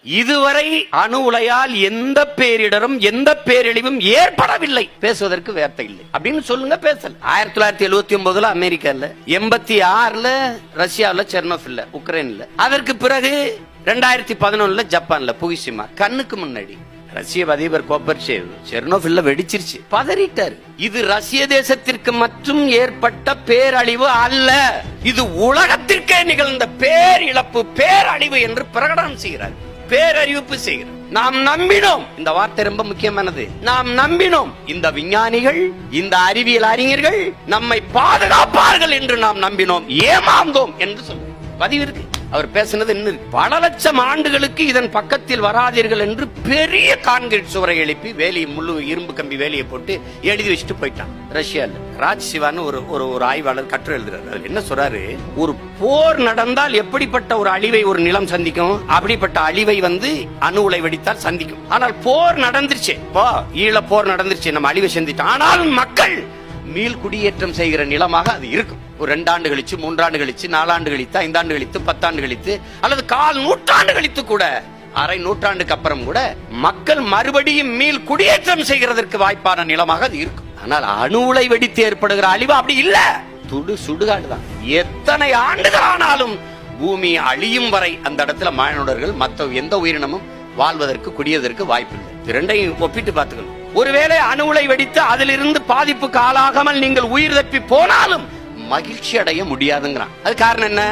இதுவரை அணு உலையால் எந்த பேரிடரும் எந்த பேரழிவும் ஏற்படவில்லை, பேசுவதற்கு வார்த்தை இல்லை அப்படின்னு சொல்லுங்க. பேசல. 1979 அமெரிக்கால, 86 ரஷ்யாவில் செர்னோபில்ல உக்ரைன்ல, அதற்கு பிறகு 2011 ஜப்பான்ல புகுஷிமா. கண்ணுக்கு முன்னாடி ரஷ்ய அதிபர் கோபர்ச்சேவ் செர்னோபில்ல வெடிச்சிருச்சு, பதறிட்டார். இது ரஷ்ய தேசத்திற்கு மட்டும் ஏற்பட்ட பேரழிவு அல்ல, இது உலகத்திற்கே நிகழ்ந்த பேரிழப்பு, பேரழிவு என்று பிரகடனம் செய்கிறார், பேரறிவிப்பு செய்கிறார். நாம் நம்பினோம், இந்த வார்த்தை ரொம்ப முக்கியமானது, நாம் நம்பினோம் இந்த விஞ்ஞானிகள், இந்த அறிவியல் அறிஞர்கள் நம்மை பாதுகாப்பார்கள் என்று நாம் நம்பினோம், ஏமாந்தோம் என்று சொல்லுவோம். பதிவு இருக்கு, அவர் பேசினது என்ன, பல லட்சம் ஆண்டுகளுக்கு இதன் பக்கத்தில் வராதீர்கள் என்று பெரிய கான்கிரீட் சுவரை எழுப்பி வேலி, முழு இரும்பு கம்பி வேலியை போட்டு எழுதி வச்சுட்டு போயிட்டான் ரஷ்யால. ராஜ் சிவான்னு ஒரு ஆய்வாளர் கட்டுரை எழுதுறாரு. அதுல என்ன சொல்றாரு, ஒரு போர் நடந்தால் எப்படிப்பட்ட ஒரு அழிவை ஒரு நிலம் சந்திக்கும், அப்படிப்பட்ட அழிவை அணு உலை வெடித்தால் சந்திக்கும். ஆனால் போர் நடந்துருச்சு, ஈழ போர் நடந்துருச்சு, நம்ம அழிவை சந்திட்டோம். ஆனால் மக்கள் மீள் குடியேற்றம் செய்கிற நிலமாக அது இருக்கும். ஒரு 2 ஆண்டு கழிச்சு, 3 ஆண்டு கழிச்சு, 4 ஆண்டு கழித்து, 5 ஆண்டு கழித்து, 10 ஆண்டு கழித்து, அல்லது 1/4 நூற்றாண்டு கழித்து கூட, அரை நூற்றாண்டுக்கு அப்புறம் கூட மக்கள் மறுபடியும் மீள் குடியேற்றம் செய்கிறதற்கு வாய்ப்பான நிலமாக அது இருக்கும். ஆனால் அணு உலை வெடித்து ஏற்படுகிற அழிவு அப்படி இல்ல, சுடுகாடுதான். எத்தனை ஆண்டுகள் ஆனாலும் பூமி அழியும் வரை அந்த இடத்துல மானுடர்கள் மற்ற எந்த உயிரினமும் வாழ்வதற்கு, குடியதற்கு வாய்ப்பு இல்லை. இரண்டையும் ஒப்பிட்டு பார்த்துக்கணும். ஒருவேளை அணு உலை வெடித்து அதிலிருந்து பாதிப்புக்கு ஆளாகாமல் நீங்கள் உயிர் தப்பி போனாலும் மகிழ்ச்சி அடைய முடியாதுங்கிறான். அது காரணம் என்ன?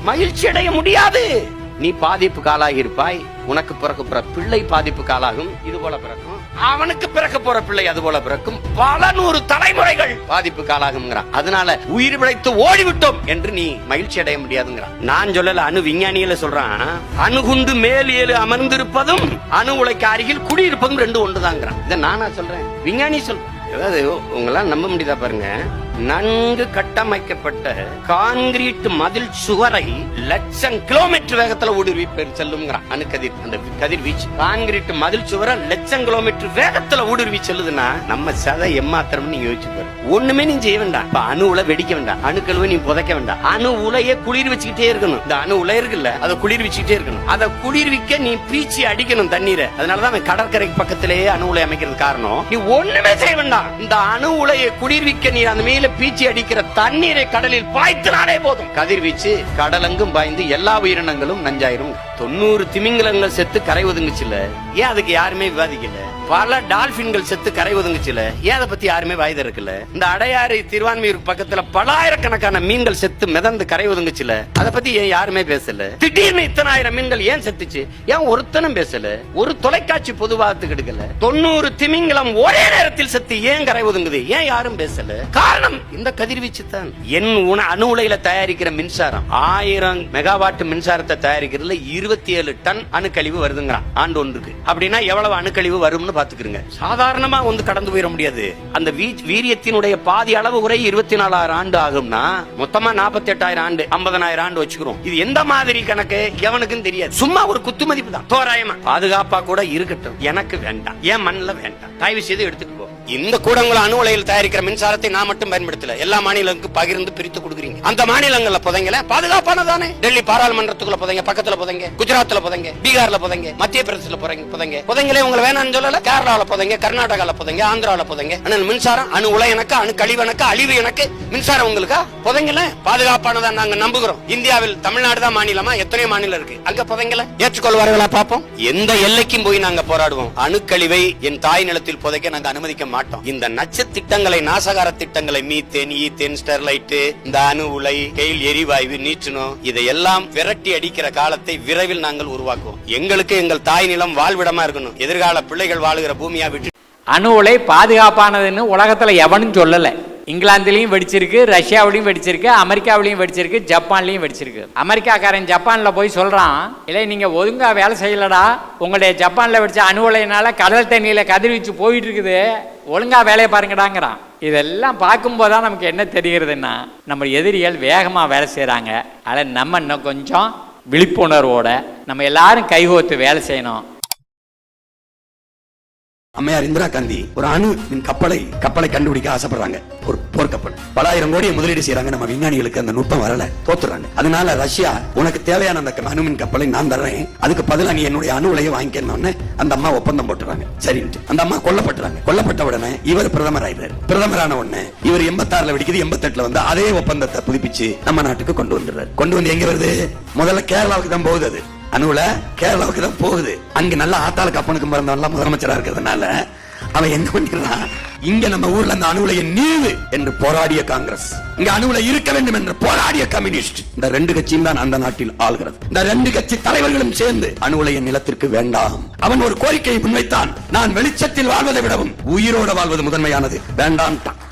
மகிழ்ச்சி அடைய முடியாது. நீ பாதிப்புக்கு ஆளாகி இருப்பாய், உனக்கு பிறக்க போற பிள்ளை பாதிப்புக்கு ஆளாகும், இது போல பிறக்கும், அவனுக்கு பிறக்க போற பிள்ளை அது போல பிறக்கும், பல 100 தலைமுறைகள் பாதிப்புக்கு ஆளாகுங்கிறான். அதனால உயிர் பிழைத்து ஓடிவிட்டோம் என்று நீ மகிழ்ச்சி அடைய முடியாதுங்கிறான். நான் சொல்லல, அணு விஞ்ஞானிகளை சொல்றான். அணுகுண்டு மேல் ஏழு அமர்ந்திருப்பதும் அணு உலைக்கு அருகில் குடியிருப்பதும் 2 ஒன்றுதாங்கிறான். இதை நானா சொல்றேன், விஞ்ஞானி சொல்றேன். அதாவது உங்களால் நம்ப முடியுதா பாருங்க, நன்கு கட்டமைக்கப்பட்ட கான்கிரீட் மதில் சுவரை லட்சம் கிலோமீட்டர் வேகத்துல ஊடுருவி செல்லுங்கிறான் அணுக்கதிர். அந்த கதிர்வீச்சு கான்கிரீட் மதில் சுவரை லட்சம் கிலோமீட்டர் வேகத்துல ஊடுருவி செல்லுதுன்னா நம்ம சதை எம்மாத்திரம் நீங்க யோசிச்சு பாரு. ஒண்ணுமே நீ செய்ய வேண்டாம், இப்ப அணு உலை வெடிக்க வேண்டாம், அணுக்கழுவை நீ புதைக்க வேண்டாம், அணு உலையை குளிர் வச்சுக்கிட்டே இருக்கணும். இந்த அணு உலை இருக்குல்ல, அதை குளிர் வச்சுக்கிட்டே இருக்கணும். அதை குளிர்விக்க நீ பீச்சி அடிக்கணும் தண்ணீரை. அதனாலதான் கடற்கரை பக்கத்திலேயே அணு உலை அமைக்கிறது காரணம். நீ ஒண்ணுமே செய்ய வேண்டாம், இந்த அணு உலையை குளிர்விக்க நீ அந்த மேல பீச்சி அடிக்கிற தண்ணீரை கடலில் பாய்த்தினாலே போதும், கதிர்வீச்சு கடலெங்கும் பாய்ந்து எல்லா உயிரினங்களும் நஞ்சாயிரும். 90 திமிங்கலங்கள் செத்து கரை ஒதுங்குச்சுல, ஏன் அதுக்கு யாருமே விவாதிக்கல? பல டால்பின்கள் செத்து கரை ஒதுங்குச்சுல, ஏன் அதை பத்தி யாருமே வாய் திறக்கல? இந்த அடையாறு திருவான்மியூர் பக்கத்துல பலாயிரக்கணக்கான மீன்கள் செத்து மிதந்து கரை ஒதுங்குச்சுல, அதை பத்தி ஏன் யாருமே பேசல? திடீர்னு இத்தனை ஆயிரம் மீன்கள் ஏன் செத்துச்சு, ஏன் ஒருத்தனும் பேசல? ஒரு தொலைக்காட்சி பொதுவாகத்துக்கு எடுக்கல. 90 திமிங்கலம் ஒரே நேரத்தில் செத்து ஏன் கரை ஒதுங்குது, ஏன் யாரும் பேசல? காரணம் இந்த கதிர்வீச்சு தான். என் அணு உலையில தயாரிக்கிற மின்சாரம் 1000 மெகாவாட் மின்சாரத்தை தயாரிக்கிறதுல 27 டன் அணுக்கழிவு வருதுங்கிறான் ஆண்டு ஒன்றுக்கு. அப்படின்னா எவ்வளவு அணுக்கழிவு வரும்னு பாத்துக்கிறீங்க. சாதாரணமா கடந்து போயிட முடியாது. அந்த வீரியத்தினுடைய பாதி அளவு குறை 24,000 ஆண்டு ஆகும்னா மொத்தமா 48,000 ஆண்டு, 50,000 ஆண்டு வச்சுக்கிறோம். இது எந்த மாதிரி கணக்கு எவனுக்கும் தெரியாது, சும்மா ஒரு குத்து மதிப்பு தான், தோராயமா. பாதுகாப்பா கூட இருக்கட்டும், எனக்கு வேண்டாம், என் மண்ணில் வேண்டாம், தயவு செய்து எடுத்துட்டு போ. இந்த கூடங்குள அணு உலையில் தயாரிக்கிற மின்சாரத்தை நான் மட்டும் பயன்படுத்தல, எல்லா மாநிலங்களுக்கும் பகிர்ந்து பிரித்து கொடுக்குறீங்க. அந்த மாநிலங்கள்ல புதைங்கல, பாதுகாப்பானதானே. டெல்லி பாராளுமன்றத்துக்குள்ள புதைங்க, பக்கத்துல புதைங்க, குஜராத்ல புதைங்க, பீகார்ல புதைங்க, மத்திய பிரதேசத்துல புதைங்க. புதைங்களே உங்களை வேணாம்னு சொல்லல. கேரளால புதைங்க, கர்நாடகால புதைங்க, ஆந்திரால புதைங்க. ஆனால் மின்சாரம், அணு உலை எனக்கு, அணு கழிவு எனக்கு, அழிவு எனக்கு, மின்சாரம் உங்களுக்கா? புதைங்கல, பாதுகாப்பானதா நாங்க நம்புகிறோம். இந்தியாவில் தமிழ்நாடு தான் மாநிலமா, எத்தனை மாநிலம் இருக்கு, அங்க புதைங்கல. ஏற்றுக்கொள்வார்களா பாப்போம். எந்த எல்லைக்கும் போய் நாங்க போராடுவோம். அணுக்கழிவை என் தாய் நிலத்தில் புதைக்க நாங்க அனுமதிக்க மாட்டோம். இந்த நச்சு திட்டங்களை, நாசகார திட்டங்களை, மீத்தேன், ஈத்தேன், ஸ்டெர்லைட், இந்த அணு உலை, கெயில் எரிவாயு, நீற்றணும், இதையெல்லாம் விரட்டி அடிக்கிற காலத்தை விரைவில் நாங்கள் உருவாக்குவோம். எங்களுக்கு எங்கள் தாய் நிலம் வாழ்விடமா இருக்கணும். எதிர்கால பிள்ளைகள் வாழுகிற பூமியா விட்டு. அணு உலை பாதுகாப்பானதுன்னு உலகத்துல எவனும் சொல்லல. இங்கிலாந்துலயும் வெடிச்சிருக்கு, ரஷ்யாவிலையும் வெடிச்சிருக்கு, அமெரிக்காவிலையும் வெடிச்சிருக்கு, ஜப்பான்லயும் வெடிச்சிருக்கு. அமெரிக்காக்காரன் ஜப்பான்ல போய் சொல்றான், இல்லை நீங்க ஒழுங்கா வேலை செய்யலடா, உங்களுடைய ஜப்பான்ல வெடிச்ச அணு உலையினால கடல் தண்ணியில கதிர்வீச்சு போயிட்டு இருக்குது, ஒழுங்கா வேலையை பாருங்கடாங்கிறான். இதெல்லாம் பார்க்கும்போதுதான் நமக்கு என்ன தெரிகிறதுன்னா, நம்ம எதிரிகள் வேகமா வேலை செய்யறாங்க. அதில் நம்ம இன்னும் கொஞ்சம் விழிப்புணர்வோட நம்ம எல்லாரும் கைகோத்து வேலை செய்யணும். அம்மையார் இந்திரா காந்தி ஒரு அணு கப்பலை கண்டுபிடிக்க ஆசைப்படுறாங்க. ஒரு போர்க்கப்பல் பல ஆயிரம் கோடியை முதலீடு செய்யறாங்க. நம்ம விஞ்ஞானிகளுக்கு அந்த நுட்பம் வரல, தோத்துறாங்க. அதனால ரஷ்யா உனக்கு தேவையான அந்த அணுமின் கப்பலை நான் தர்றேன், அதுக்கு பதிலா நீ என்னுடைய அணு உலையை வாங்கிக்கணும்னு அந்த அம்மா ஒப்பந்தம் போட்டுறாங்க. சரின்ட்டு அந்த அம்மா கொல்லப்பட்டுறாங்க. கொல்லப்பட்ட உடனே இவர் பிரதமர் ஆயிடுறாரு. பிரதமரான உடனே இவர் 86 வெடிக்குது, 88 வந்து அதே ஒப்பந்தத்தை புதுப்பிச்சு நம்ம நாட்டுக்கு கொண்டு வந்துடுறாரு. கொண்டு வந்து எங்க வருது? முதல்ல கேரளாவுக்கு தான் போகுது. அது அணுல கேரளாவுக்கு தான் போகுது. அங்க நல்ல ஆத்தாளுக்கு அப்பனுக்கு பிறந்தவன் முதலமைச்சரா இருக்கிறதுனால அவன் என்ன பண்ணிடுறான், இங்க நம்ம ஊர்ல அந்த அணுலையை நீவு என்று போராடிய காங்கிரஸ், இங்க அணுல இருக்க வேண்டும் என்று போராடிய கம்யூனிஸ்ட், இந்த 2 கட்சியும் தான் அந்த நாட்டில் ஆள்கிறது. இந்த 2 கட்சி தலைவர்களும் சேர்ந்து அணுலைய நிலத்திற்கு வேண்டாம். அவன் ஒரு கோரிக்கையை முன்வைத்தான், நான் வெளிச்சத்தில் வாழ்வதை விடவும் உயிரோடு வாழ்வது முதன்மையானது, வேண்டாம்.